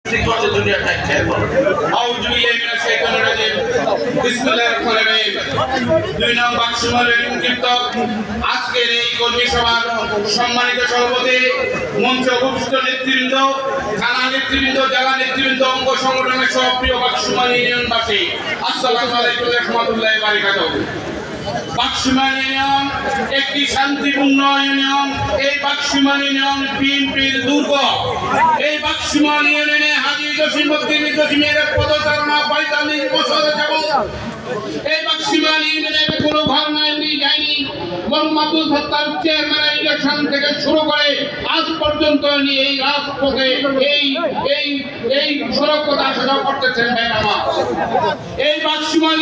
দুনিয়া থাকছে আউযু বিল্লাহি মিনাশ শাইতানির রাজিম বিসমিল্লাহির রহমানির রহিম। দুই নং বাক্সমালের কীর্তক আজকের এই কর্মী সভার সম্মানিত সভাপতি, মঞ্চে উপবিষ্ট নেতৃবৃন্দ, থানা নেতৃবৃন্দ, জেলা নেতৃবৃন্দ, অঙ্গ সংগঠনের সব প্রিয় বাক্সমাল ইউনিয়নবাসী, আসসালামু আলাইকুম ওয়া রাহমাতুল্লাহি ওয়া বারাকাতুহু। বাক্সিমাল ইউনিয়ন একটি শান্তিপূর্ণ ইউনিয়ন। এই বাক্সিমাল ইউনিয়ন বিএনপির দুর্গ। এই বাক্সিমাল ইউনিয়নে হাজী জসিমউদ্দিন জসিমের পদচারণা ৪৫ বছর যাবত এই বাক্সিমাল ইউনিয়নে কোনো ঘর নাই যায়নি। মোহাম্মদুল সত্তার চেয়ারম্যানের ইলেকশন থেকে শুরু করে আজ পর্যন্ত এই রাজপথে এই সড়ক পথে আসা যাওয়া করতেছেন ভাইরা আমার। এই বাক্সিমাল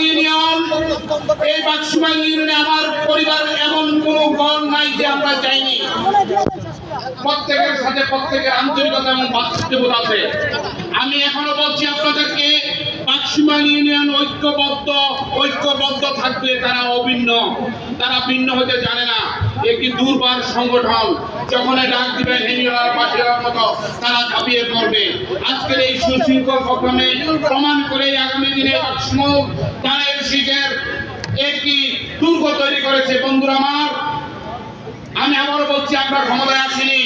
ইউনিয়নে আমার পরিবার এমন কোনো ঘর নাই যে আমরা চাইনি। প্রত্যেকের সাথে প্রত্যেকের আন্তরিকতা এবং ভাতৃত্ববোধ আছে। আমি এখনো বলছি আপনাদেরকে, বাক্সিমাল ইউনিয়ন ঐক্যবদ্ধ থাকবে, তারা অভিন্ন, তারা ভিন্ন হতে জানে না। একটি দুর্বার সংগঠন, যখন ডাক দিবেন হেনিয়ার পাশের মতো তারা ঝাঁপিয়ে পড়বে। আজকের এই সুশৃঙ্খল প্রোগ্রামে প্রমাণ করে আগামী দিনে বাক্সমল তারের শীতের একটি দুর্গ তৈরি করেছে। বন্ধুরা আমার, আমি আবারও বলছি, আমরা ক্ষমতায় আসিনি।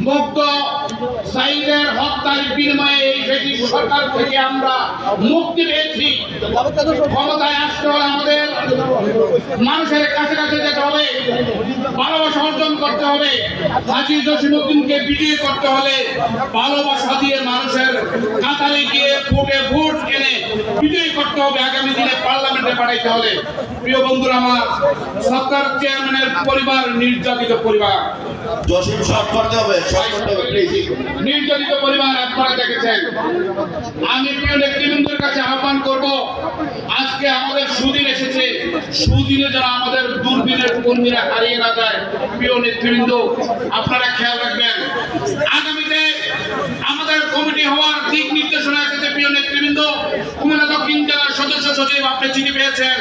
মুক্ত সাইদের হত্যার বিনিময়ে এই ব্রিটিশ সরকার থেকে আমরা মুক্তি পেয়েছি। ক্ষমতায় আসতে হলে আমাদের মানুষের কাছে কাছে যেতে হবে, ভালোবাসা অর্জন করতে হবে। হাজী জসিমউদ্দিনকে বিজয়ী করতে হলে ভালোবাসা দিয়ে মানুষের কাতারে গিয়ে ভোট এনে বিজয়ী করতে হবে। আগামী দিনে পার্লামেন্টে পাঠাইতে হবে। প্রিয় বন্ধুরা আমার, সরকার চেয়ারম্যানের পরিবার নির্যাতিত পরিবার, জসিম শর্ট করতে হবে, নির্যাতিত পরিবার আপনারা দেখেছেন। আমি প্রিয় নেতৃবৃন্দের কাছে আহ্বান করব, আজকে আমাদের সুদিন এসেছে, সুদিনে যারা আমাদের দুর্দিনের কর্মীরা হারিয়ে না যায়। প্রিয় নেতৃবৃন্দ, আপনারা খেয়াল রাখবেন, আগামীতে আমাদের কমিটি হওয়ার দিক নির্দেশনা এসেছে। প্রিয় নেতৃবৃন্দ, কুমিল্লা দক্ষিণ জেলার সদস্য সচিব আপনি চিঠি পেয়েছেন।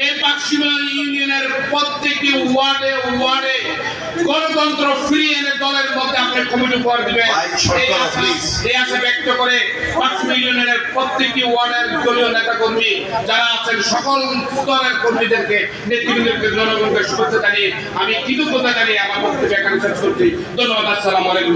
এই বাক্সিমাল ইউনিয়নের প্রত্যেকটি ওয়ার্ডে গণতন্ত্র ফিরিয়ে এনে দলের মধ্যে আপনি কমিটি উপহার দিবেন। এই আশা ব্যক্ত করে বাক্সিমাল ইউনিয়নের প্রত্যেকটি ওয়ার্ডের দলীয় নেতাকর্মী যারা আছেন, সকল স্তরের কর্মীদেরকে, নেতৃবৃন্দকে, জনগণকে শুভেচ্ছা জানিয়ে আমি কৃতজ্ঞতা জানিয়ে আমার বক্তব্য এখানে শেষ করছি। ধন্যবাদ। আসসালামু আলাইকুম।